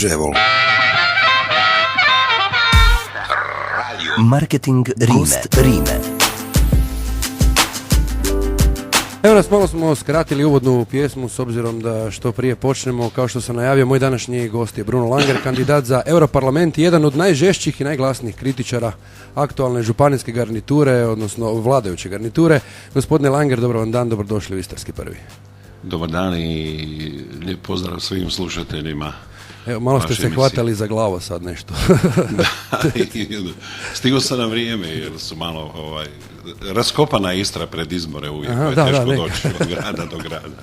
Dževol. Marketing Rime. Evo nas, malo smo skratili uvodnu pjesmu s obzirom da što prije počnemo. Kao što sam najavio, moj današnji gost je Bruno Langer, kandidat za Europarlament i jedan od najžešćih i najglasnijih kritičara aktualne županijske garniture, odnosno vladajuće garniture. Gospodine Langer, dobro vam dan, dobrodošli u Istarski prvi. Dobar dan i lijep pozdrav svim slušateljima. Evo, malo ste se hvatali za glavu sad nešto. Stigao sam na vrijeme jer su malo raskopana Istra pred izbore uvijek. Teško doći od grada do grada.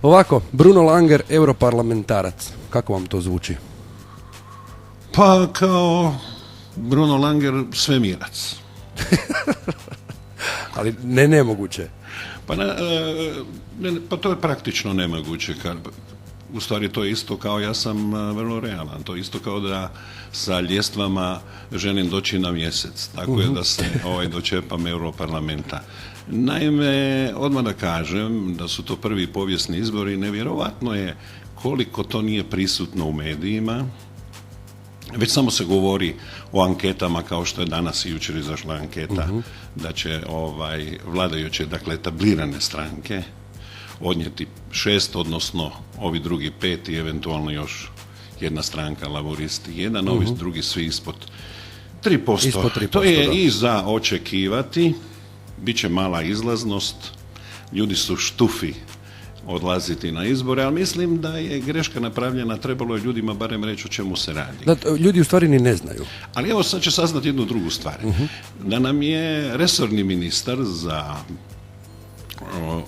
Ovako, Bruno Langer, europarlamentarac. Kako vam to zvuči? Pa kao Bruno Langer, svemirac. Ali nemoguće. Pa to je praktično nemoguće. U stvari to je isto kao, ja sam vrlo realan, to je isto kao da sa ljestvama želim doći na mjesec, tako je da se dočepam Europarlamenta. Naime, odmah da kažem da su to prvi povijesni izbori, nevjerovatno je koliko to nije prisutno u medijima. Već samo se govori o anketama, kao što je danas i jučer izašla anketa, da će vladajuće, dakle etablirane stranke, odnijeti 6, odnosno ovi drugi 5 i eventualno još jedna stranka, laboristi, jedan, ovi drugi svi ispod 3%. Ispod 3%, to je da. I za očekivati, bit će mala izlaznost, ljudi su štufi odlaziti na izbore, ali mislim da je greška napravljena, trebalo je ljudima barem reći o čemu se radi. Da, ljudi u stvari ni ne znaju. Ali evo sad će saznati jednu drugu stvar. Da nam je resorni ministar za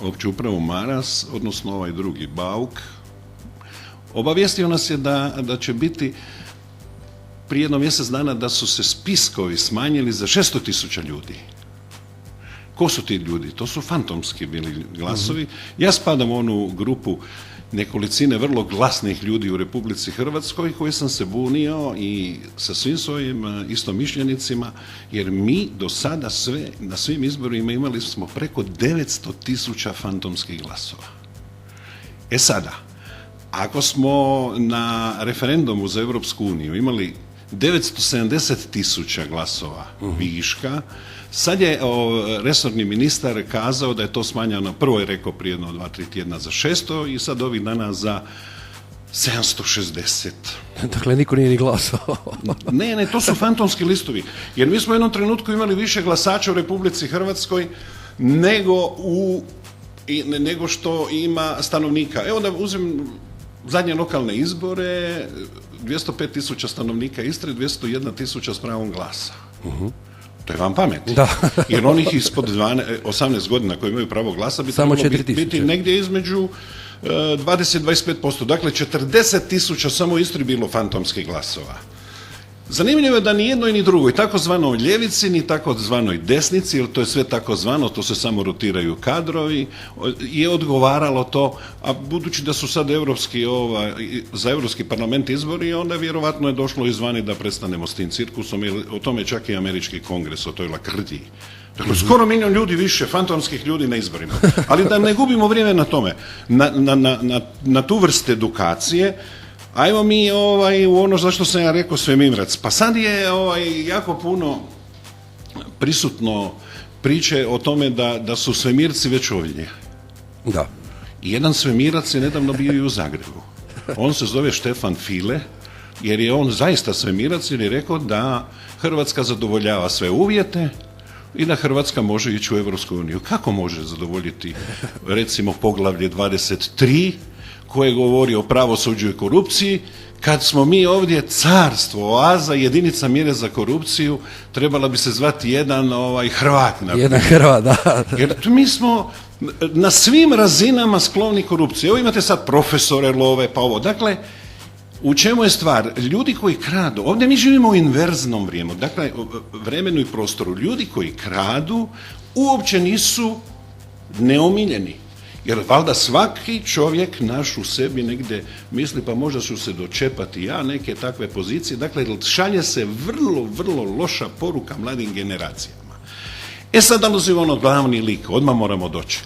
opću upravu Maras, odnosno ovaj drugi Bauk, obavijestio nas je da će biti prije jedno mjesec dana da su se spiskovi smanjili za 600.000 ljudi. Ko su ti ljudi? To su fantomski bili glasovi. Ja spadam u onu grupu nekolicine vrlo glasnih ljudi u Republici Hrvatskoj koji sam se bunio i sa svim svojim istomišljenicima, jer mi do sada na svim izborima imali smo preko 900.000 fantomskih glasova. E sada, ako smo na referendumu za Europsku uniju imali 970.000 glasova viška, sad je resorni ministar kazao da je to smanjeno, prvo je rekao prije 2-3 tjedna za 600 i sad ovih dana za 760. Dakle, niko nije ni glasao. Ne, to su fantomski listovi. Jer mi smo u jednom trenutku imali više glasača u Republici Hrvatskoj nego što ima stanovnika. Evo da uzmem zadnje lokalne izbore, 205.000 stanovnika Istre, 201.000 s pravom glasa. To je vam pamet. Da. Jer onih ispod 18 godina koji imaju pravo glasa bi samo trebalo biti negdje između 20-25%. Dakle, 40.000 samo u Istri bilo fantomskih glasova. Zanimljivo je da ni jednoj ni drugoj, takozvanoj ljevici, ni takozvanoj desnici, jer to je sve takozvano, to se samo rotiraju kadrovi, je odgovaralo to, a budući da su sad za Europski parlament izbori, onda vjerovatno je došlo izvani da prestanemo s tim cirkusom, jer o tome čak i američki kongres, o toj lakrdiji. Dakle, skoro 1 milijun ljudi više, fantomskih ljudi na izborima. Ali da ne gubimo vrijeme na tome, na tu vrst edukacije. Ajmo mi u ono zašto sam ja rekao svemirac. Pa sad je jako puno prisutno priče o tome da su svemirci već ovdje. Da. I jedan svemirac je nedavno bio i u Zagrebu. On se zove Štefan File, jer je on zaista svemirac, jer je rekao da Hrvatska zadovoljava sve uvjete i da Hrvatska može ići u Europsku uniju. Kako može zadovoljiti, recimo, poglavlje 23, koje govori o pravosuđu i korupciji, kad smo mi ovdje carstvo, oaza, jedinica mjere za korupciju, trebala bi se zvati jedan Hrvat. Jedan Hrvat, da. Jer mi smo na svim razinama skloni korupciji. Evo imate sad profesore, love, pa ovo. Dakle, u čemu je stvar? Ljudi koji kradu, ovdje mi živimo u inverznom vrijeme, dakle, vremenu i prostoru. Ljudi koji kradu uopće nisu neomiljeni. Jer valjda svaki čovjek naš u sebi negdje misli pa možda ću se dočepati ja neke takve pozicije. Dakle, šalje se vrlo, vrlo loša poruka mladim generacijama. E sad dolazimo glavni lik, odmah moramo doći.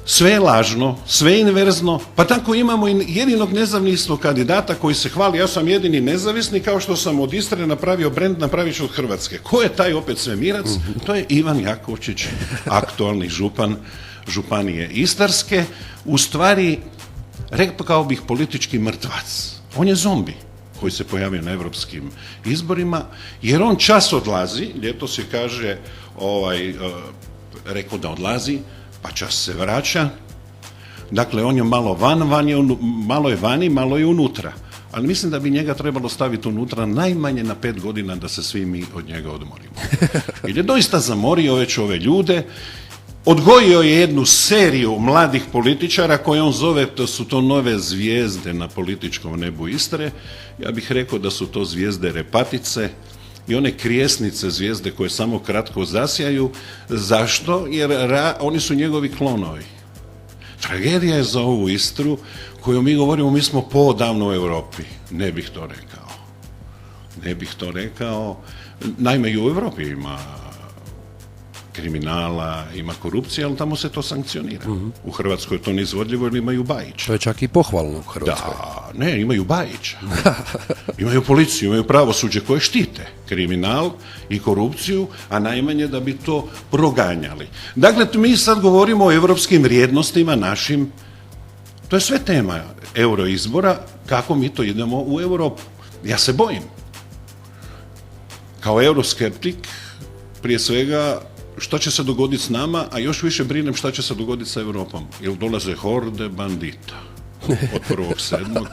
sve je lažno, sve je inverzno, pa tako imamo i jedinog nezavisnog kandidata koji se hvali, ja sam jedini nezavisni, kao što sam od Istre napravio brend, napravit ću od Hrvatske. Ko je taj opet svemirac? To je Ivan Jakovčić, aktualni župan županije Istarske, u stvari, rekao bih, politički mrtvac. On je zombi koji se pojavio na europskim izborima, jer on čas odlazi, ljetos je kaže, rekao da odlazi, pa čas se vraća. Dakle, on je malo malo je vani, malo je unutra. Ali mislim da bi njega trebalo staviti unutra najmanje na 5 godina da se svi mi od njega odmorimo. Jer je doista zamorio već ove ljude, odgojio je jednu seriju mladih političara koje on zove da su to nove zvijezde na političkom nebu Istre. Ja bih rekao da su to zvijezde repatice i one krijesnice zvijezde koje samo kratko zasjaju. Zašto? Jer oni su njegovi klonovi. Tragedija je za ovu Istru koju mi govorimo, mi smo poodavno u Europi. Ne bih to rekao. Naime, i u Europi ima kriminala, ima korupcije, ali tamo se to sankcionira. U Hrvatskoj je to neizvodljivo jer imaju Bajića. To je čak i pohvalno u Hrvatskoj. Da, ne, imaju Bajića. Imaju policiju, imaju pravosuđe koje štite kriminal i korupciju, a najmanje da bi to proganjali. Dakle, mi sad govorimo o europskim vrijednostima našim. To je sve tema euroizbora, kako mi to idemo u Europu. Ja se bojim. Kao euroskeptik, prije svega, što će se dogoditi s nama, a još više brinem šta će se dogoditi sa Europom. Jer dolaze horde bandita. Od 1.7.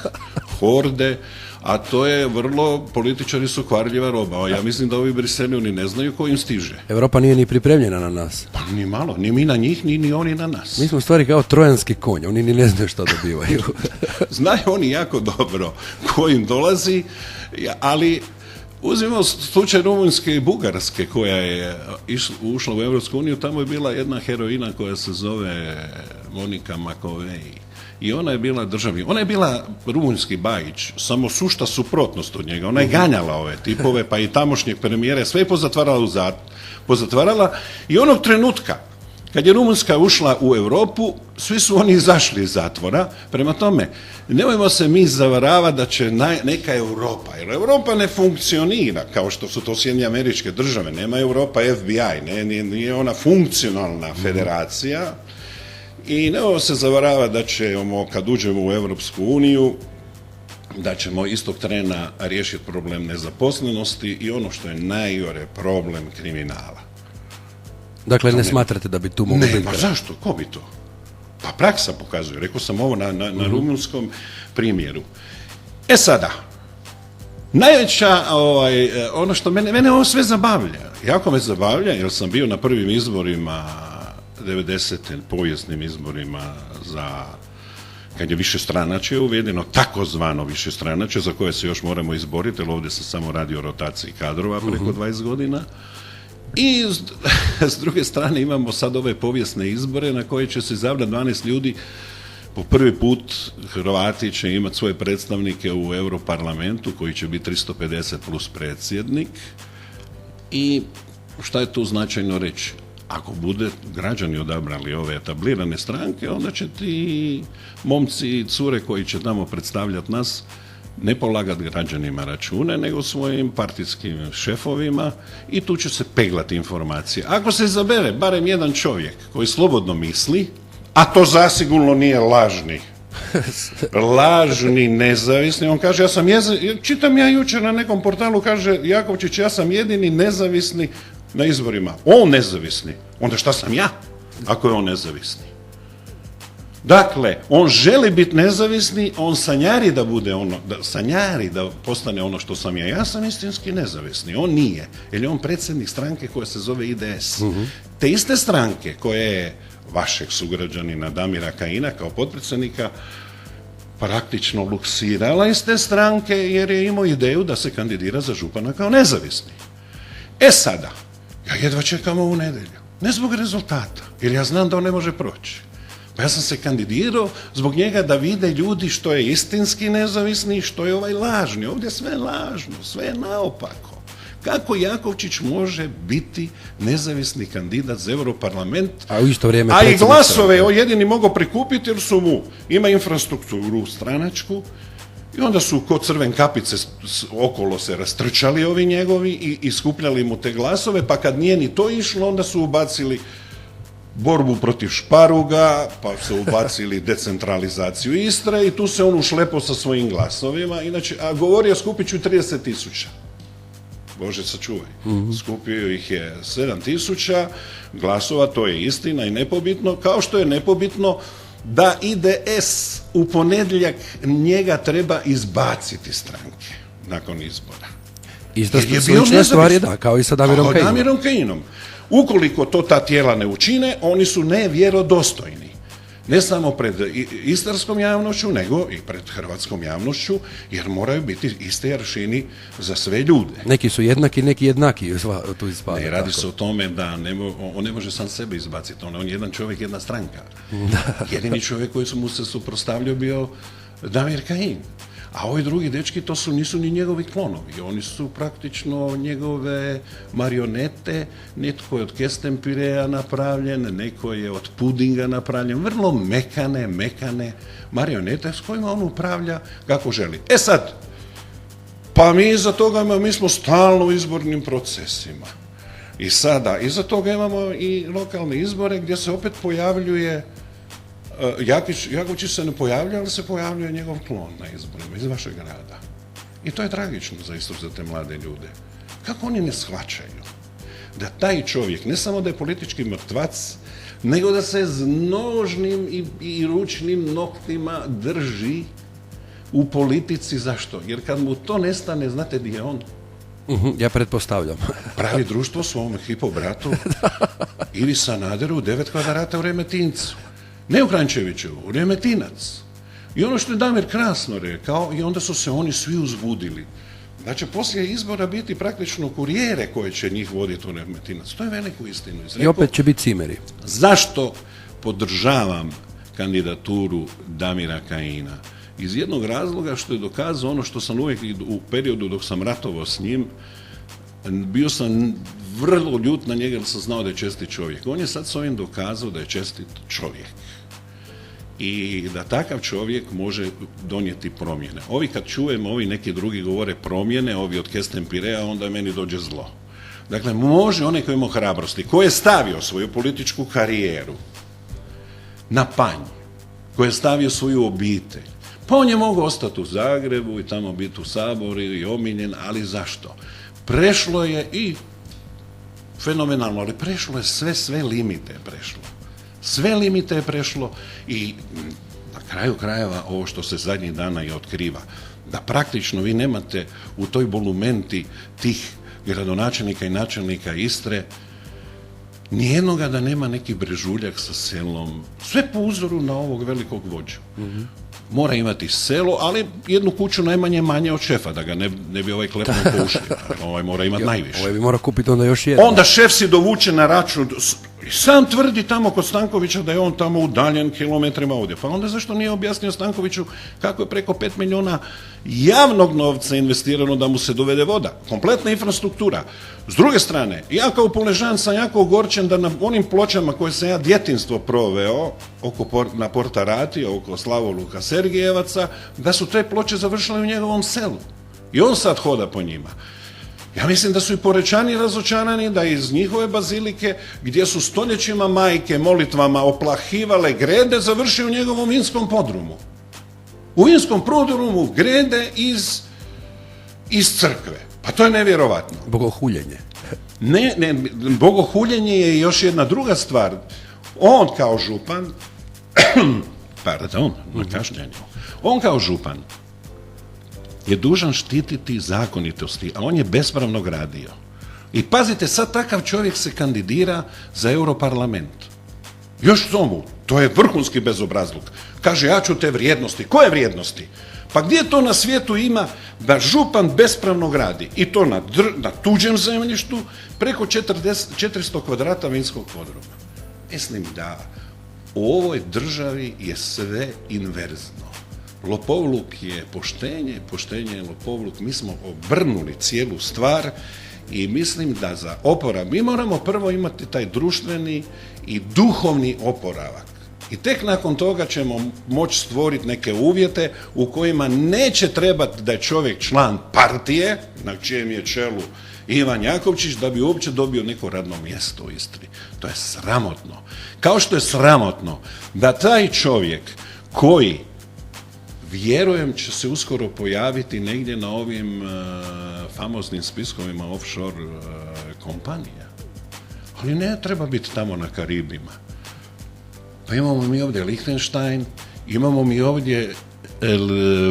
horde, a to je vrlo, političari su kvarljiva roba. Ja mislim da ovi Briseljani ne znaju ko im stiže. Europa nije ni pripremljena na nas. Pa ni malo, ni mi na njih, ni oni na nas. Mi smo u stvari kao trojanski konj, oni ni ne znaju što dobivaju. Znaju oni jako dobro ko im dolazi, ali uzmimo slučaj Rumunjske i Bugarske koja je ušla u Europsku uniju, tamo je bila jedna heroina koja se zove Monika Makovej. I ona je bila državni, ona je bila rumunjski Bajić, samo sušta suprotnost od njega. Ona je ganjala ove tipove, pa i tamošnjeg premijera, sve je pozatvarala i onog trenutka kad je Rumunjska ušla u Europu, svi su oni izašli iz zatvora. Prema tome, nemojmo se mi zavaravati da će neka Europa, jer Europa ne funkcionira kao što su to Sjedinjene Američke Države, nema Europa FBI, nije ona funkcionalna federacija. I nemojmo se zavaravati da ćemo, kad uđemo u Europsku uniju, da ćemo istog trena riješiti problem nezaposlenosti i ono što je najgore, problem kriminala. Dakle, ne smatrate da bi tu moglo biti? Ne, pa zašto? Ko bi to? Pa praksa pokazuje. Rekao sam ovo na rumunskom primjeru. E sada, najveća, ono što mene ovo sve zabavlja. Jako me zabavlja, jer sam bio na prvim izborima 90. povijesnim izborima za, kad je višestranačje uvedeno, takozvano višestranačje, za koje se još moramo izboriti, jer ovdje se samo radi o rotaciji kadrova preko 20 godina. I s druge strane imamo sad ove povijesne izbore na koje će se izabrati 12 ljudi. Po prvi put Hrvati će imati svoje predstavnike u Europarlamentu koji će biti 350 plus predsjednik. I šta je tu značajno reći? Ako bude građani odabrali ove etablirane stranke, onda će ti momci i cure koji će tamo predstavljati nas ne polagati građanima račune, nego svojim partijskim šefovima i tu će se peglati informacije. Ako se izabere barem jedan čovjek koji slobodno misli, a to zasigurno nije lažni nezavisni, on kaže, čitam ja jučer na nekom portalu, kaže Jakovčić, ja sam jedini nezavisni na izborima. On nezavisni. Onda šta sam ja, ako je on nezavisni? Dakle, on želi biti nezavisni, on sanjari da bude sanjari da postane ono što sam ja. Ja sam istinski nezavisni, on nije. Jer je on predsjednik stranke koja se zove IDS. Te iste stranke koje je vašeg sugrađanina Damira Kajina kao potpredsjednika praktično luksirala iz te stranke jer je imao ideju da se kandidira za župana kao nezavisni. E sada, ja jedva čekam ovu nedjelju. Ne zbog rezultata, jer ja znam da on ne može proći. Pa ja sam se kandidirao zbog njega da vide ljudi što je istinski nezavisni i što je ovaj lažni. Ovdje sve je lažno, sve je naopako. Kako Jakovčić može biti nezavisni kandidat za Europarlament, A u isto vrijeme a i predsjednik glasove stranke. jedini mogao prikupiti jer su mu, ima infrastrukturu stranačku, i onda su kod Crven kapice okolo se rastrčali ovi njegovi i skupljali mu te glasove, pa kad nije ni to išlo, onda su ubacili borbu protiv Šparuga, pa su ubacili decentralizaciju Istre i tu se on ušlepao sa svojim glasovima, inače, a govorio skupit ću 30.000. Bože sačuvaj. Skupio ih je 7.000 glasova, to je istina i nepobitno, kao što je nepobitno da IDS u ponedjeljak njega treba izbaciti iz stranke nakon izbora. Isto Jer je bio slična stvar je nezavisan. da, kao i sa Damirom Kao Kajinom. Damirom Kajinom. Ukoliko to ta tijela ne učine, oni su nevjerodostojni. Ne samo pred istarskom javnošću, nego i pred hrvatskom javnošću, jer moraju biti iste aršini za sve ljude. Neki su jednaki, neki jednaki, tu ispada. Ne, radi tako. se o tome da on ne može sam sebe izbaciti, on je jedan čovjek, jedna stranka. Jedini čovjek koji su mu se suprotstavljao bio Damir Kajin. A ovi drugi dečki to nisu ni njegovi klonovi, oni su praktično njegove marionete, netko je od kestempireja napravljen, neko je od pudinga napravljen, vrlo mekane marionete s kojima on upravlja kako želi. E sad, pa mi iza toga mi smo stalno u izbornim procesima. I sada, iza toga imamo i lokalne izbore gdje se opet pojavljuje Jakovčić se ne pojavlja, ali se pojavljuje njegov klon na izborima iz vašeg grada. I to je tragično za te mlade ljude. Kako oni ne shvaćaju da taj čovjek, ne samo da je politički mrtvac, nego da se s nožnim i ručnim noktima drži u politici. Zašto? Jer kad mu to nestane, znate gdje je on? Ja pretpostavljam. Pravi društvo svom hipobratu Ivi Sanaderu u 9 kvadrata u Remetincu. Ne u Kranjčeviću, u Remetinac. I ono što je Damir krasno rekao, i onda su se oni svi uzbudili. Da će poslije izbora biti praktično kurijere koje će njih voditi u Remetinac. To je veliku istinu. I opet će biti cimeri. Zašto podržavam kandidaturu Damira Kajina? Iz jednog razloga što je dokazao ono što sam uvijek u periodu dok sam ratovao s njim, bio sam vrlo ljut na njega jer sam znao da je čestit čovjek. On je sad s ovim dokazao da je čestit čovjek. I da takav čovjek može donijeti promjene. Ovi kad čujemo, ovi neki drugi govore promjene, ovi od Kestempireja, onda meni dođe zlo. Dakle, može onaj koji ima hrabrosti, koji je stavio svoju političku karijeru na panj, koji je stavio svoju obitelj, pa on je mogao ostati u Zagrebu i tamo biti u Saboru i omiljen, ali zašto? Prešlo je i fenomenalno, ali prešlo je sve limite je prešlo. Sve limite je prešlo i na kraju krajeva ovo što se zadnjih dana i otkriva, da praktično vi nemate u toj bolumenti tih gradonačelnika i načelnika Istre nijednoga da nema neki brežuljak sa selom, sve po uzoru na ovog velikog vođu. Mora imati selo, ali jednu kuću najmanje manje od šefa, da ga ne bi ovaj klepno po ušima. Ovaj mora imati najviše. Ovaj bi mora kupiti onda još jedan. Onda šef si dovuče na račun, i sam tvrdi tamo kod Stankovića da je on tamo udaljen kilometrima ovdje. Pa onda zašto nije objasnio Stankoviću kako je preko 5 milijuna javnog novca investirano da mu se dovede voda? Kompletna infrastruktura. S druge strane, ja kao Puležan sam jako ogorčen da na onim pločama koje sam ja djetinjstvo proveo na Portarati, oko Slavoluka Sergijevaca, da su te ploče završile u njegovom selu. I on sad hoda po njima. Ja mislim da su i Porečani razočarani da iz njihove bazilike, gdje su stoljećima majke molitvama oplahivale grede, završi u njegovom vinskom podrumu. U vinskom podrumu grede iz crkve. Pa to je nevjerovatno. Bogohuljenje. Ne, bogohuljenje je još jedna druga stvar. On kao župan, pardon, na kašljanju, on kao župan je dužan štititi zakonitosti, a on je bespravno gradio. I pazite, sad takav čovjek se kandidira za Europarlament. Još tomu, to je vrhunski bezobrazluk. Kaže, ja ću te vrijednosti. Koje vrijednosti? Pa gdje to na svijetu ima da župan bespravno gradi? I to na tuđem zemljištu preko 400 kvadrata vinskog podruma. Mislim da u ovoj državi je sve inverzno. Lopovluk je poštenje, poštenje je lopovluk. Mi smo obrnuli cijelu stvar I mislim da za oporavak, mi moramo prvo imati taj društveni i duhovni oporavak. I tek nakon toga ćemo moći stvoriti neke uvjete u kojima neće trebati da je čovjek član partije, na čijem je čelu Ivan Jakovčić, da bi uopće dobio neko radno mjesto u Istri. To je sramotno. Kao što je sramotno da taj čovjek koji, vjerujem, će se uskoro pojaviti negdje na ovim famoznim spiskovima offshore kompanija. Ali ne treba biti tamo na Karibima. Pa imamo mi ovdje Liechtenstein, imamo mi ovdje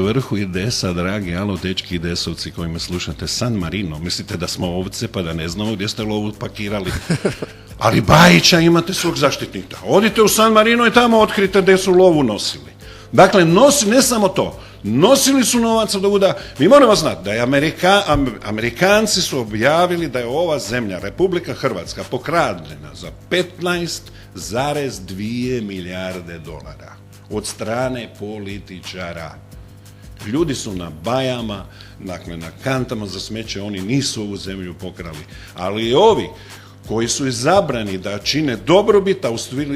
vrhu IDS-a, dragi, alo, dečki IDS-ovci koji me slušate, San Marino. Mislite da smo ovce pa da ne znamo gdje ste lovu pakirali? Ali Bajića imate svog zaštitnika. Odite u San Marino i tamo otkrite gdje su lovu nosili. Dakle, ne samo to, nosili su novac od ovuda. Mi moramo znati da je Amerikanci su objavili da je ova zemlja, Republika Hrvatska, pokradena za 15,2 milijarde dolara od strane političara. Ljudi su na bajama, dakle na kantama za smeće, oni nisu ovu zemlju pokrali. Ali ovi koji su izabrani da čine dobrobit, a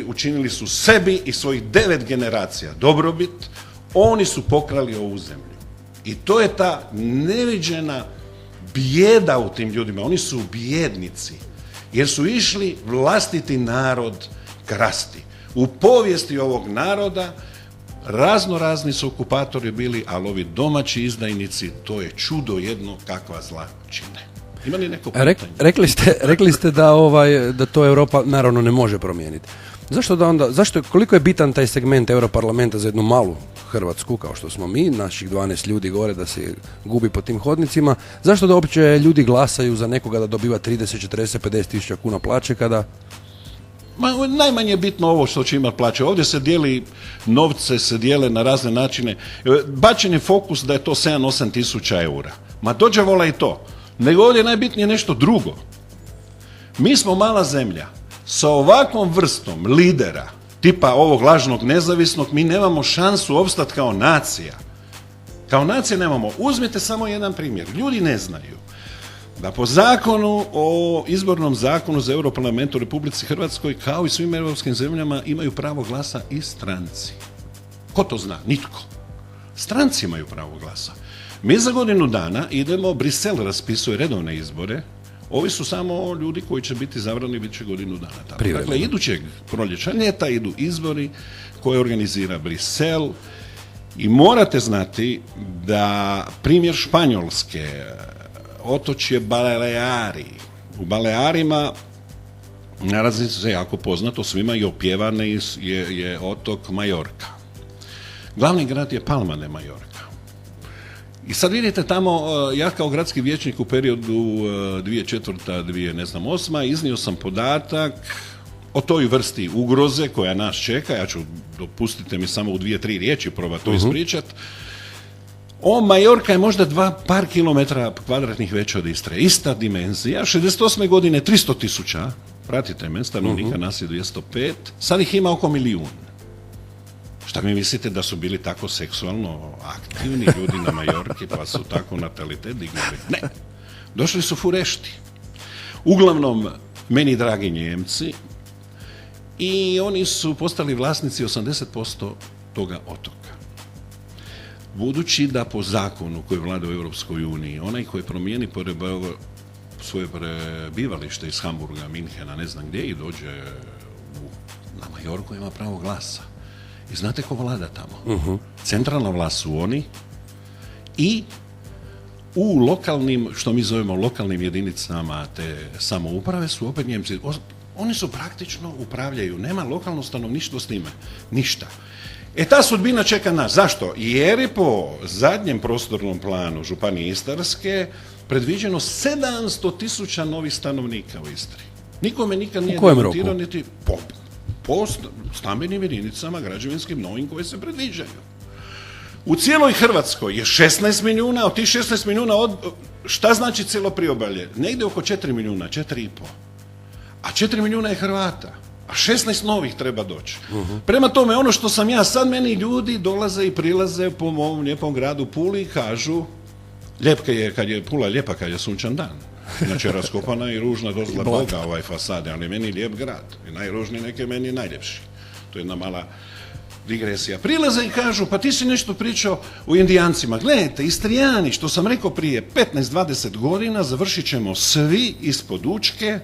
učinili su sebi i svojih 9 generacija dobrobit, oni su pokrali ovu zemlju. I to je ta neviđena bijeda u tim ljudima. Oni su bijednici, jer su išli vlastiti narod krasti. U povijesti ovog naroda razni su okupatori bili, ali ovi domaći izdajnici, to je čudo jedno kakva zla čine. Ima li neko pitanje? Rekli ste da to Europa naravno ne može promijeniti. Koliko je bitan taj segment Europarlamenta za jednu malu Hrvatsku, kao što smo mi, naših 12 ljudi gore da se gubi po tim hodnicima, zašto da uopće ljudi glasaju za nekoga da dobiva 30, 40, 50 tisuća kuna plaće kada... Najmanje je bitno ovo što će imati plaće. Ovdje se dijeli, novce se dijele na razne načine. Bačen je fokus da je to 7-8 tisuća eura. Ma dođe vola i to. Nego ovdje je najbitnije nešto drugo. Mi smo mala zemlja. Sa ovakvom vrstom lidera, tipa ovog lažnog nezavisnog, mi nemamo šansu opstati kao nacija. Kao nacija nemamo. Uzmite samo jedan primjer. Ljudi ne znaju da po zakonu o izbornom zakonu za Europarlament u Republici Hrvatskoj, kao i svim europskim zemljama, imaju pravo glasa i stranci. Ko to zna? Nitko. Stranci imaju pravo glasa. Mi za godinu dana idemo, Brisel raspisuje redovne izbore, ovi su samo ljudi koji će biti izabrani bit će godinu dana. Dakle, idućeg proljeća ljeta idu izbori koje organizira Brisel i morate znati da primjer Španjolske, otočje Baleari. U Balearima, naravno se jako poznato svima i opjevane je otok Majorka. Glavni grad je Palma de Majorka. I sad vidite tamo, ja kao gradski vijećnik u periodu 2004-2008 iznio sam podatak o toj vrsti ugroze koja nas čeka. Ja ću, dopustite mi samo u 2-3 riječi probati to ispričat. Majorka je možda par kilometara kvadratnih veća od Istre. Ista dimenzija. 68. godine 300.000, pratite me, stanovnika, nas je 205, sad ih ima oko 1 milijun. Šta mi mislite da su bili tako seksualno aktivni ljudi na Majorki, pa su tako natalitet dignuli? Ne. Došli su furešti. Uglavnom, meni dragi Njemci, i oni su postali vlasnici 80% toga otoka. Budući da po zakonu koji vlada u Europskoj uniji, onaj koji promijeni svoje prebivalište iz Hamburga, Minhena, ne znam gdje, i dođe na Majorku, ima pravo glasa. I znate ko vlada tamo? Centralna vlast su oni i u lokalnim, što mi zovemo lokalnim jedinicama te samouprave, su opet Njemci. Oni su praktično upravljaju, nema lokalno stanovništvo s njime, ništa. Ta sudbina čeka nas. Zašto? Jer je po zadnjem prostornom planu Županije Istarske predviđeno 700.000 novih stanovnika u Istri. Nikome nikad nije demontirano niti po stambenim jedinicama, građevinskim novim koje se predviđaju. U cijeloj Hrvatskoj je 16 milijuna, od tih 16 milijuna, šta znači cijelo priobalje? Negdje oko 4 milijuna, 4,5. A 4 milijuna je Hrvata. A 16 novih treba doći. Prema tome, ono što sam ja sad, meni ljudi dolaze i prilaze po mom lijepom gradu Puli i kažu, Pula je lijepa kad je sunčan dan. Znači raskopana i ružna dozla I blato. Boga fasade, ali meni lijep grad. I najružniji neke meni najljepši. To je jedna mala digresija. Prilaze i kažu, pa ti si nešto pričao o Indijancima. Gledajte, Istrijani, što sam rekao prije 15-20 godina, završit ćemo svi ispod Učke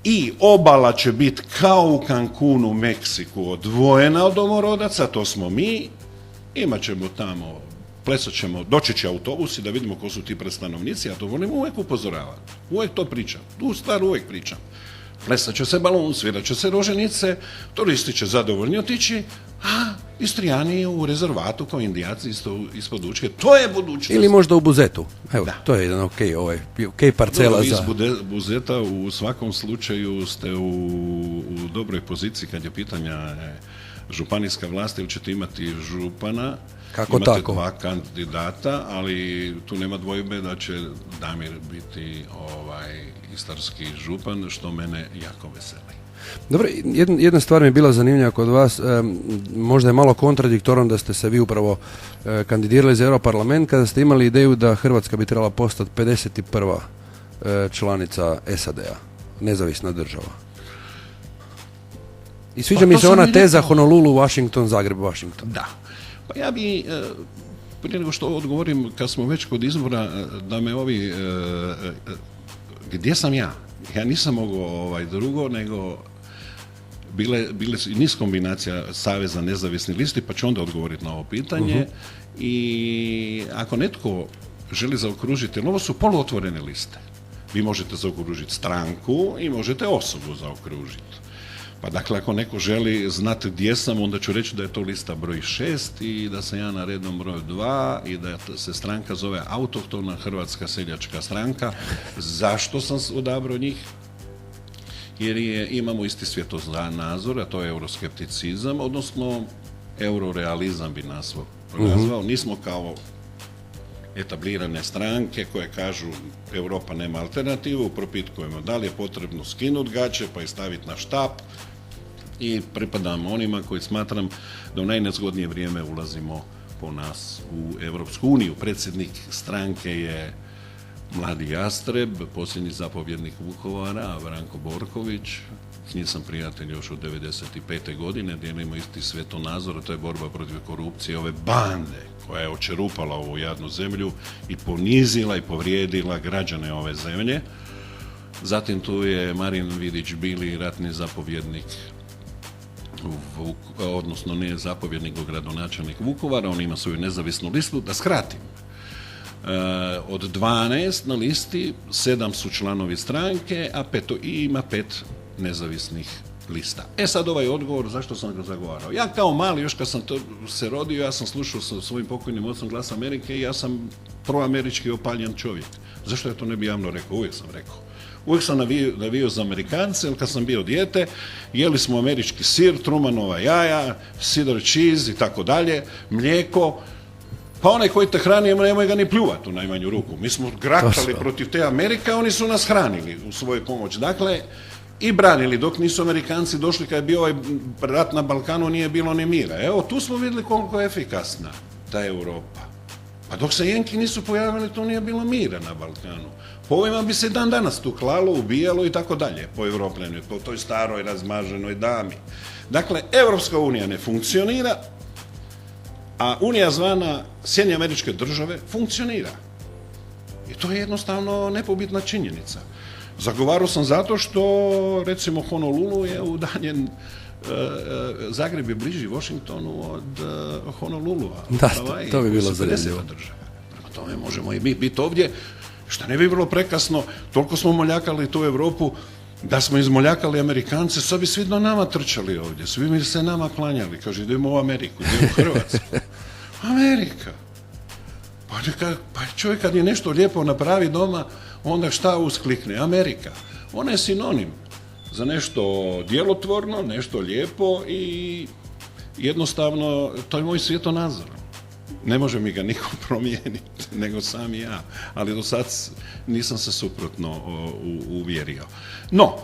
i obala će biti kao u Cancunu u Meksiku odvojena od domorodaca, to smo mi, imat ćemo tamo, plesat ćemo, doći će autobusi da vidimo ko su ti predstanovnici, ja to volim uvijek upozoravati, uvijek to pričam, tu stvar uvijek pričam. Plesat će se balon, svirat će se roženice, turisti će zadovoljni otići, a Istrijani u rezervatu kao Indijaci ispod Učke, to je budućnost. Ili možda u Buzetu. Evo, Da. to je jedan ok parcela Vi iz za... Buzeta u svakom slučaju ste u dobroj poziciji kad je pitanja županijska vlast, ili ćete imati župana, Kako imate tako? dva kandidata, ali tu nema dvojbe da će Damir biti istarski župan, što mene jako veseli. Dobro, jedna stvar mi je bila zanimljiva kod vas, možda je malo kontradiktorno da ste se vi upravo kandidirali za Europarlament kada ste imali ideju da Hrvatska bi trebala postati 51. članica SAD-a, nezavisna država. I sviđa Pa mi to se sam ona i teza rekao. Honolulu, Washington, Zagreb, Washington. Da. Pa ja bi, prije nego što odgovorim, kad smo već kod izbora, da me gdje sam ja? Ja nisam mogao drugo, nego bile su i niz kombinacija Saveza nezavisnih listi, pa ću onda odgovoriti na ovo pitanje. I ako netko želi zaokružiti, jer ovo su poluotvorene liste, vi možete zaokružiti stranku i možete osobu zaokružiti. Pa dakle, ako neko želi znati gdje sam, onda ću reći da je to lista broj 6 i da sam ja na rednom broju 2 i da se stranka zove Autohtona Hrvatska seljačka stranka. Zašto sam odabrao njih? Jer imamo isti svjetonazor, a to je euroskepticizam, odnosno eurorealizam bi nazvao. Nismo kao etablirane stranke koje kažu Europa nema alternativu, propitkujemo da li je potrebno skinuti gaće pa i staviti na štap i pripadamo onima koji smatram da u najnezgodnije vrijeme ulazimo po nas u Europsku uniju. Predsjednik stranke je mladi Jastreb, posljednji zapovjednik Vukovara, Branko Borković. S njim sam prijatelj još od 95. godine, dijelimo isti svjetonazor, a to je borba protiv korupcije, ove bande koja je očerupala ovu jadnu zemlju i ponizila i povrijedila građane ove zemlje. Zatim tu je Marin Vidić Bili, ratni zapovjednik, odnosno ne zapovjednik, nego gradonačelnik Vukovara, on ima svoju nezavisnu listu. Da skratim, od 12 na listi 7 su članovi stranke, a ima 5 nezavisnih lista. Sad ovaj odgovor, zašto sam ga zagovarao? Ja kao mali, još kad sam se rodio, ja sam slušao sa svojim pokojnim ocom Glas Amerike i ja sam proamerički opaljen čovjek. Zašto ja to ne bi javno rekao? Uvijek sam rekao. Uvijek sam navio za Amerikance, jer kad sam bio dijete, jeli smo američki sir, Trumanova jaja, cheddar cheese i tako dalje, mlijeko. Pa onaj koji te hrani, nemoj ga ni pljuvati u najmanju ruku. Mi smo grakali protiv te Amerike, a oni su nas hranili u svojoj pomoći. Dakle, i branili dok nisu Amerikanci došli, kad je bio ovaj rat na Balkanu, nije bilo ni mira. Evo, tu smo vidjeli koliko je efikasna ta Europa. Pa dok se Jenki nisu pojavili, to nije bilo mira na Balkanu. Po ovima bi se dan danas tu klalo, ubijalo i tako dalje, po Evropljanju, po toj staroj razmaženoj dami. Dakle, Evropska unija ne funkcionira, a unija zvana Sjedinjene Američke Države funkcionira. I to je jednostavno nepobitna činjenica. Zagovarao sam zato što, recimo, Honolulu je udaljen, Zagreb je bliži Washingtonu od Honolulua. Da, to bi bilo zanimljivo. Prema tome možemo i mi biti ovdje, što ne bi bilo prekasno, toliko smo moljakali tu Europu, da smo izmoljakali Amerikance, sad bi svi do nama trčali ovdje, svi bi se nama klanjali, kaže idemo u Ameriku, idemo u Hrvatsku. Amerika. Pa čovjek kad je nešto lijepo napravi doma, onda šta usklikne? Amerika. Ona je sinonim za nešto djelotvorno, nešto lijepo i jednostavno to je moj svjetonazor. Ne može mi ga niko promijeniti, nego sam ja. Ali do sad nisam se suprotno uvjerio. No,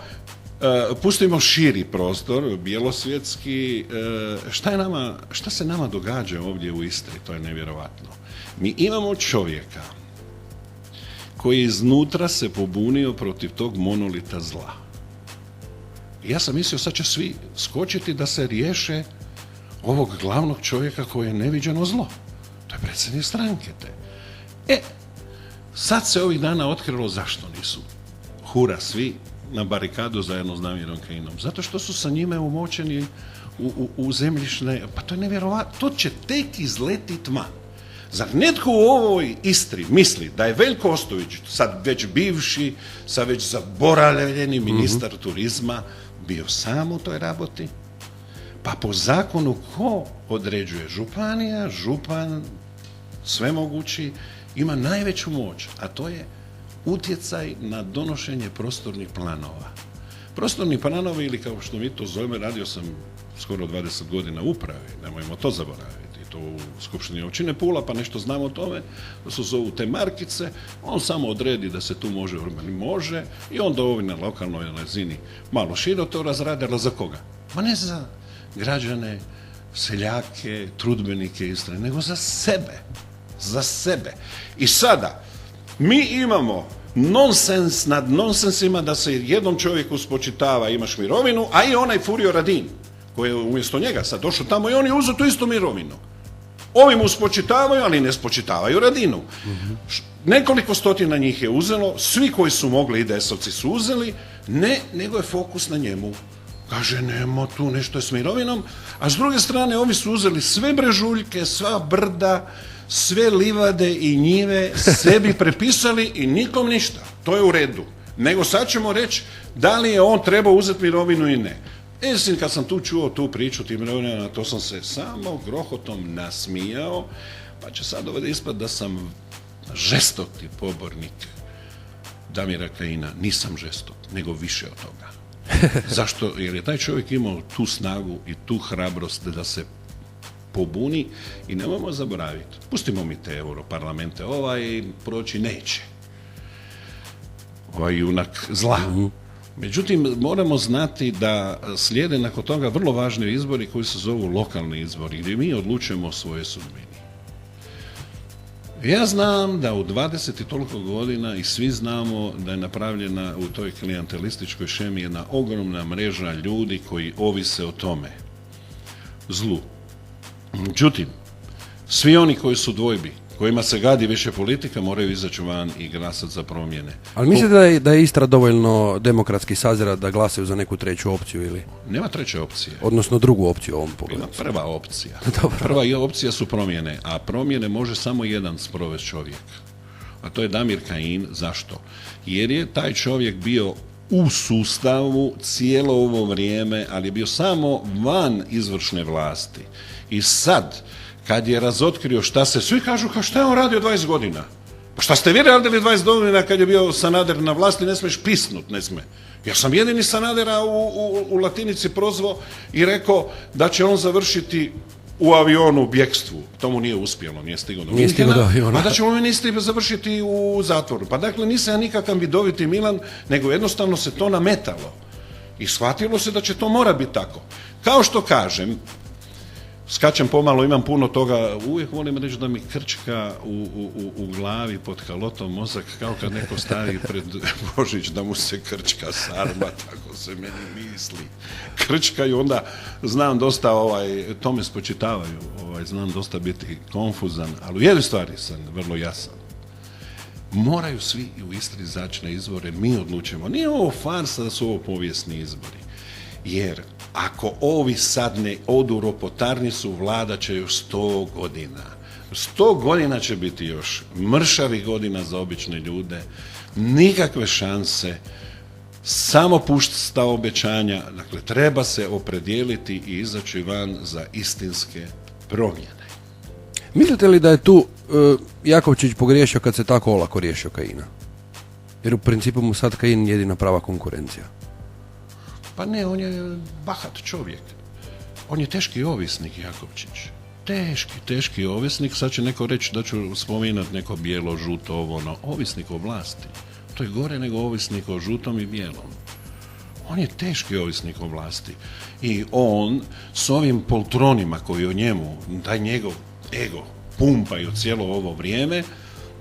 pustimo širi prostor, bjelosvjetski. Šta se nama događa ovdje u Istri? To je nevjerovatno. Mi imamo čovjeka koji je iznutra se pobunio protiv tog monolita zla. Ja sam mislio sad će svi skočiti da se riješe ovog glavnog čovjeka koji je neviđeno zlo. To je predsjednik stranke te. Sad se ovih dana otkrilo zašto nisu hura svi na barikadu zajedno s Damirom Kajinom. Zato što su sa njime umočeni u zemljišne, pa to je nevjerovatno, to će tek izletit van. Zar netko u ovoj Istri misli da je Veljko Ostojić, sad već bivši, sad već zaboravljeni ministar turizma, bio sam u toj raboti? Pa po zakonu ko određuje? Županija, župan, svemogući, ima najveću moć, a to je utjecaj na donošenje prostornih planova. Prostorni planovi, ili kao što mi to zovemo, radio sam skoro 20 godina u upravi, nemojmo to zaboraviti, to u Skupštini općine Pula, pa nešto znamo o tome, da se zovu te markice, on samo odredi da se tu može i onda ovi na lokalnoj razini malo širo to razrade, ali za koga? Ma ne za građane, seljake, trudbenike Istre, nego za sebe. Za sebe. I sada, mi imamo nonsens nad nonsensima da se jednom čovjeku spočitava imaš mirovinu, a i onaj Furio Radin, koji je umjesto njega sad došao tamo i on je uzeo tu istu mirovinu. Ovi mu spočitavaju, ali ne spočitavaju Radinu. Nekoliko stotina njih je uzelo, svi koji su mogli, IDS-ovci su uzeli, ne, nego je fokus na njemu. Kaže, nema tu nešto je s mirovinom, a s druge strane ovi su uzeli sve brežuljke, sva brda, sve livade i njive, sebi prepisali i nikom ništa. To je u redu. Nego sad ćemo reći da li je on trebao uzeti mirovinu i ne. Kad sam tu čuo tu priču tim mirovinama, to sam se samo grohotom nasmijao, pa će sad ovdje ispad da sam žestoki pobornik Damira Kajina. Nisam žestok, nego više od toga. Zašto? Jer je taj čovjek imao tu snagu i tu hrabrost da se pobuni i nemojmo zaboraviti. Pustimo mi te europarlamente, proći neće. Junak zla. Međutim, moramo znati da slijede nakon toga vrlo važni izbori koji se zovu lokalni izbori, gdje mi odlučujemo o svojoj sudbini. Ja znam da u 20 i toliko godina i svi znamo da je napravljena u toj klijentelističkoj šemi jedna ogromna mreža ljudi koji ovise o tome zlu. Međutim, svi oni koji su dvojbi, kojima se gadi više politika, moraju izaći van i glasati za promjene. Ali mislite da je Istra dovoljno demokratski sazrela da glasaju za neku treću opciju ili? Nema treće opcije. Odnosno drugu opciju u ovom pogledu. Ima prva opcija. Prva opcija su promjene, a promjene može samo jedan sprovesti čovjek. A to je Damir Kajin. Zašto? Jer je taj čovjek bio u sustavu cijelo ovo vrijeme, ali je bio samo van izvršne vlasti. I sad, kad je razotkrio šta se, svi kažu, šta je on radio 20 godina? Pa šta ste vi radili 20 godina kad je bio Sanader na vlasti, ne smiješ pisnut, ne smije. Ja sam jedini Sanadera u Latinici prozvao i rekao da će on završiti u avionu u bjekstvu. To mu nije uspjelo, nije stigao do Minhena, a da će on ministri završiti u zatvoru. Pa dakle, nisam ja nikakav vidoviti Milan, nego jednostavno se to nametalo. I shvatilo se da će to mora biti tako. Kao što kažem, skačem pomalo, imam puno toga, uvijek volim reći da mi krčka u glavi pod kalotom mozak, kao kad neko stavi pred Božić da mu se krčka sarma, tako se meni misli. Krčka i onda znam dosta, tome spočitavaju, znam dosta biti konfuzan, ali u jednoj stvari sam vrlo jasan. Moraju svi u Istri izaći na izbore, mi odlučujemo. Nije ovo farsa da su ovo povijesni izbori, jer ako ovi sad ne odu ropotarnicu, vladat će još 100 godina. 100 godina će biti još mršavih godina za obične ljude, nikakve šanse, samo pušta obećanja. Dakle, treba se opredijeliti i izaći van za istinske promjene. Mislite li da je tu Jakovčić pogriješio kad se tako olako riješio Kajina? Jer u principu mu sad Kajin jedina prava konkurencija. Pa ne, on je bahat čovjek. On je teški ovisnik, Jakovčić. Teški ovisnik. Sad će neko reći da ću spominati neko bijelo, žuto, ovisnik o vlasti. To je gore nego ovisnik o žutom i bijelom. On je teški ovisnik o vlasti. I on s ovim poltronima koji o njemu, taj njegov ego pumpaju cijelo ovo vrijeme,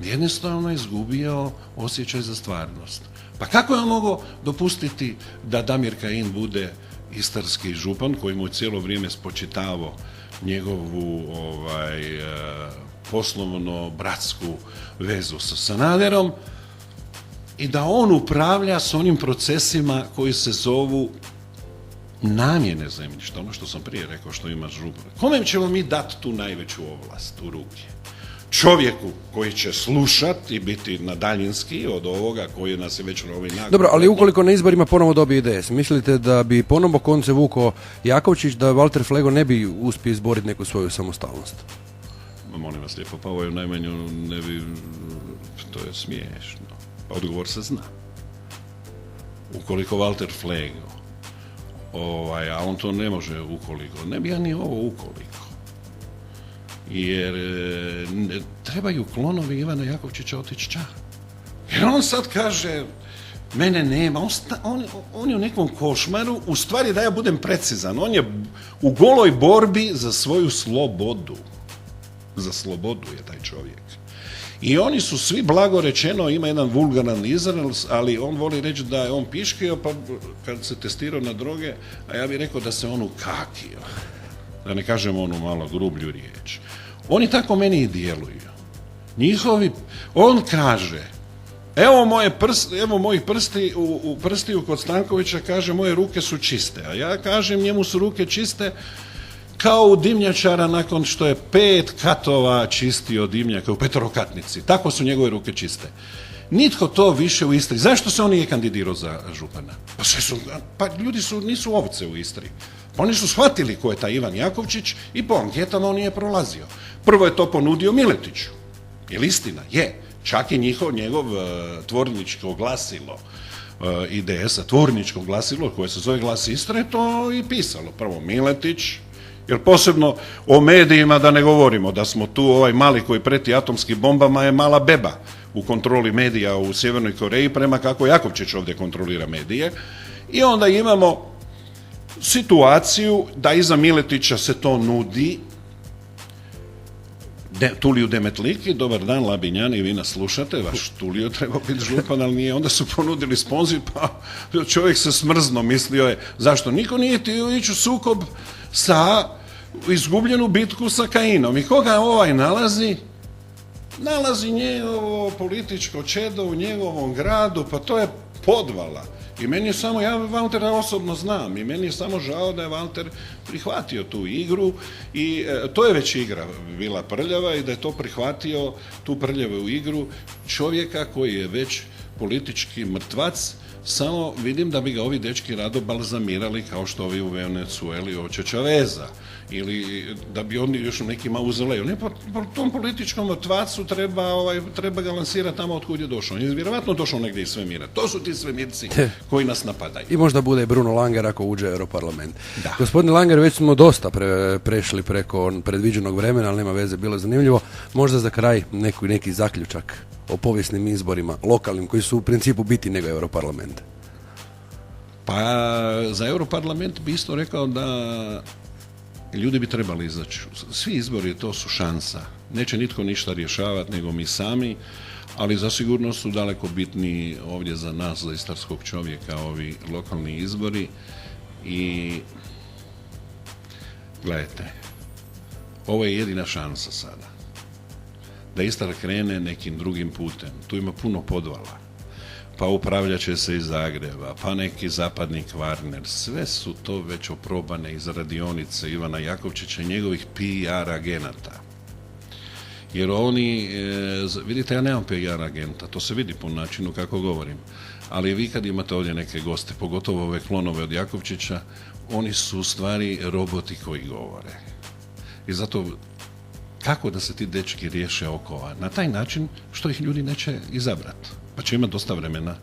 jednostavno izgubio osjećaj za stvarnost. Pa kako je on mogao dopustiti da Damir Kajin bude istarski župan koji mu je cijelo vrijeme spočitavao njegovu poslovno bratsku vezu sa Sanaderom i da on upravlja s onim procesima koji se zovu namjene zemljišta, ono što sam prije rekao što ima župan. Kome ćemo mi dati tu najveću ovlast u ruke? Čovjeku koji će slušati i biti na daljinski od ovoga koji nas je već nakon. Dobro, ali ukoliko na izborima ponovo dobije IDS, mislite da bi ponovo konce vuko Jakovčić, da Valter Flego ne bi uspio izboriti neku svoju samostalnost? Molim vas lijepo, pa ovo je u najmanju ne bi, to je smiješno. Odgovor se zna. Ukoliko Valter Flego, a on to ne može ukoliko, ne bi ja ni ovo ukoliko. Jer trebaju klonovi Ivana Jakovčića otići čak. Jer on sad kaže, mene nema, on je u nekom košmaru, u stvari da ja budem precizan, on je u goloj borbi za svoju slobodu. Za slobodu je taj čovjek. I oni su svi, blago rečeno, ima jedan vulgaran izraz, ali on voli reći da je on piškio, pa kad se testirao na droge, a ja bih rekao da se on ukakio. Da ne kažem onu malo grublju riječ. Oni tako meni i djeluju. On kaže, evo mojih prstiju kod Stankovića, kaže, moje ruke su čiste. A ja kažem, njemu su ruke čiste kao u dimnjačara nakon što je 5 katova čistio dimnjaka u petrokatnici. Tako su njegove ruke čiste. Nitko to više u Istri. Zašto se on nije kandidirao za župana? Pa ljudi nisu ovce u Istri. Oni su shvatili ko je taj Ivan Jakovčić i po anketama on nije prolazio. Prvo je to ponudio Miletiću. Jel istina? Je. Čak i njegov tvorničko glasilo IDS-a, tvorničko glasilo koje se zove Glas Istre, to i pisalo. Prvo Miletić, jer posebno o medijima da ne govorimo, da smo tu mali koji preti atomskim bombama je mala beba u kontroli medija u Sjevernoj Koreji, prema kako Jakovčić ovdje kontrolira medije. I onda imamo situaciju da iza Miletića se to nudi Tuliju Demetliki, dobar dan Labinjani, vi nas slušate, vaš Tulio treba biti župan, ali nije, onda su ponudili sponzor, pa čovjek se smrzno, mislio je, zašto niko nije htio ići u sukob sa izgubljenu bitku sa Kajinom. I koga nalazi? Nalazi njegovo političko čedo u njegovom gradu, pa to je podvala. I meni je samo, ja Valtera osobno znam, i meni je samo žao da je Valter prihvatio tu igru i to je već igra bila prljava i da je to prihvatio, tu prljavu igru čovjeka koji je već politički mrtvac, samo vidim da bi ga ovi dečki rado balzamirali kao što ovi u Venezueli oče Čaveza. Ili da bi oni još u nekim mauzoleju. Ne, po tom političkom mrtvacu treba ga lansirati tamo od kud je došao. On je vjerovatno došao negdje iz svemira. To su ti svemirci koji nas napadaju. I možda bude Bruno Langer ako uđe u Europarlament. Da. Gospodine Langer, već smo dosta prešli preko predviđenog vremena, ali nema veze, bilo je zanimljivo. Možda za kraj neki zaključak o povijesnim izborima, lokalnim, koji su u principu biti nego Europarlament. Pa za Europarlament bi isto rekao da ljudi bi trebali izaći. Svi izbori, to su šansa. Neće nitko ništa rješavati nego mi sami, ali zasigurno su daleko bitniji ovdje za nas, za istarskog čovjeka, ovi lokalni izbori. I gledajte, ovo je jedina šansa sada. Da Istar krene nekim drugim putem. Tu ima puno podvala. Pa upravljat će se iz Zagreba, pa neki zapadni Kvarner. Sve su to već oprobane iz radionice Ivana Jakovčića i njegovih PR agenata. Jer oni, vidite, ja nemam PR agenta, to se vidi po načinu kako govorim. Ali vi kad imate ovdje neke goste, pogotovo ove klonove od Jakovčića, oni su u stvari roboti koji govore. I zato, kako da se ti dečki riješe okova? Na taj način što ih ljudi neće izabrati. Pa će imati dosta vremena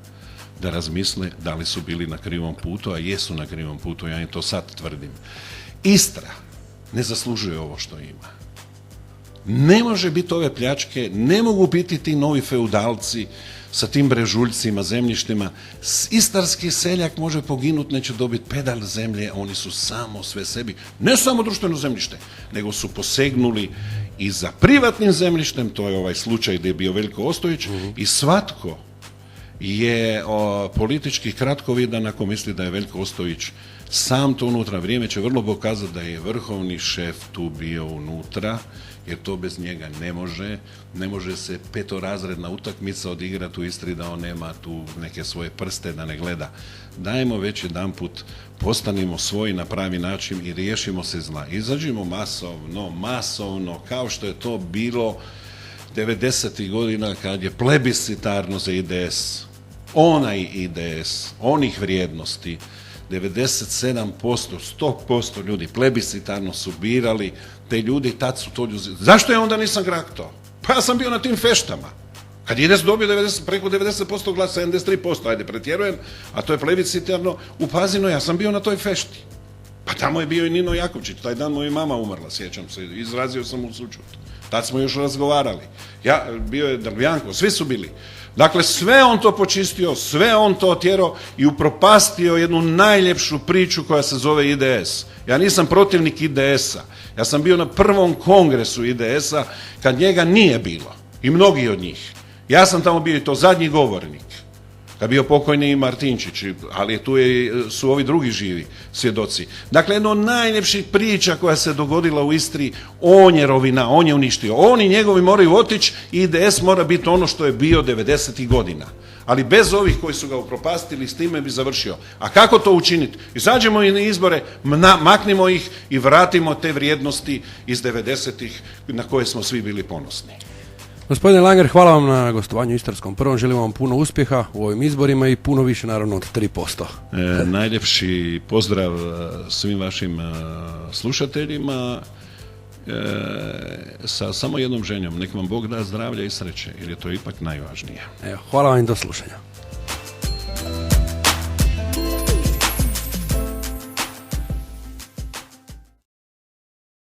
da razmisle da li su bili na krivom putu, a jesu na krivom putu, ja im to sad tvrdim. Istra ne zaslužuje ovo što ima. Ne može biti ove pljačke, ne mogu biti ti novi feudalci sa tim brežuljcima, zemljištima. Istarski seljak može poginuti, neće dobiti pedal zemlje, oni su samo sve sebi, ne samo društveno zemljište, nego su posegnuli i za privatnim zemljištem, to je ovaj slučaj gdje je bio Veljko Ostojić, i svatko je politički kratkovidan ako misli da je Veljko Ostojić sam to unutra. Vrijeme će vrlo pokazati da je vrhovni šef tu bio unutra, jer to bez njega ne može. Ne može se petorazredna utakmica odigrati u Istri da on nema tu neke svoje prste, da ne gleda. Dajmo već jedanput, postanimo svoji na pravi način i riješimo se zla. Izađimo masovno, kao što je to bilo 90. godina kad je plebiscitarno za IDS. Onaj IDS, onih vrijednosti, 97%, 100% ljudi plebiscitarno su birali te ljudi, tad su to ljudi. Zašto ja onda nisam graktao? Pa ja sam bio na tim feštama. Kad IDS dobio preko 90% glasa, 73%, ajde pretjerujem, a to je plebiscitarno, u Pazinu, ja sam bio na toj fešti. Pa tamo je bio i Nino Jakovčić, taj dan moja mama umrla, sjećam se, izrazio sam mu sućut. Tad smo još razgovarali. Bio je Drvjanko, svi su bili. Dakle, sve on to počistio, sve on to otjerao i upropastio jednu najljepšu priču koja se zove IDS. Ja nisam protivnik IDS-a. Ja sam bio na prvom kongresu IDS-a kad njega nije bilo. I mnogi od njih. Ja sam tamo bio i to zadnji govornik. Kad bio pokojni i Martinčić, ali tu su ovi drugi živi svjedoci. Dakle, jedno od najljepših priča koja se dogodila u Istri, on je rovina, on je uništio. Oni njegovi moraju otići i IDS mora biti ono što je bio 90. godina. Ali bez ovih koji su ga upropastili, s time bi završio. A kako to učiniti? Izađemo i na izbore, maknimo ih i vratimo te vrijednosti iz 90-ih na koje smo svi bili ponosni. Gospodine Langer, hvala vam na gostovanju u Istarskom prvom. Želim vam puno uspjeha u ovim izborima i puno više, naravno, od 3%. Najljepši pozdrav svim vašim slušateljima sa samo jednom željom. Nek vam Bog da zdravlja i sreće, jer je to ipak najvažnije. Evo, hvala vam i do slušanja.